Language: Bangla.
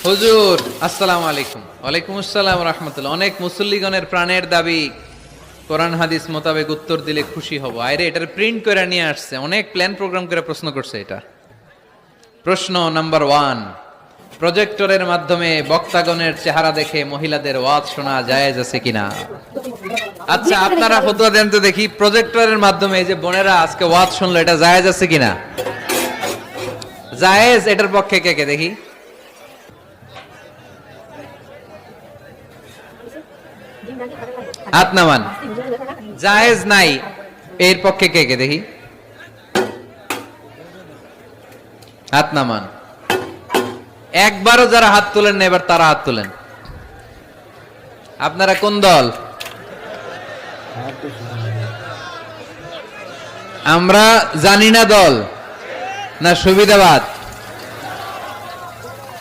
হুজুর আসসালামু আলাইকুম। ওয়ালাইকুম আসসালাম রাহমাতুল্লাহ। অনেক মুসল্লিগণের প্রাণের দাবি, কোরআন হাদিস মোতাবেক উত্তর দিলে খুশি হব। আরে এটার প্রিন্ট করে নিয়ে আসছে, অনেক প্ল্যান প্রোগ্রাম করে প্রশ্ন করছে। এটা প্রশ্ন নাম্বার 1, প্রজেক্টরের মাধ্যমে বক্তাগণের চেহারা দেখে মহিলাদের ওয়াজ শোনা জায়েজ আছে কিনা? আচ্ছা আপনারা ফতোয়া দেন তো দেখি, প্রজেক্টরের মাধ্যমে এই যে বোনেরা আজকে ওয়াজ শুনলো, এটা জায়েজ আছে কিনা? জায়েজ, এটার পক্ষে কে কে দেখি? হাত নামান। জায়েজ নাই, এর পক্ষে কে কে দেখি? হাত নামান। একবারও যারা হাত তোলেন না, এবার তারা হাত তোলেন। আপনারা কোন দল? আমরা জানি না দল না সুবিধাবাদ।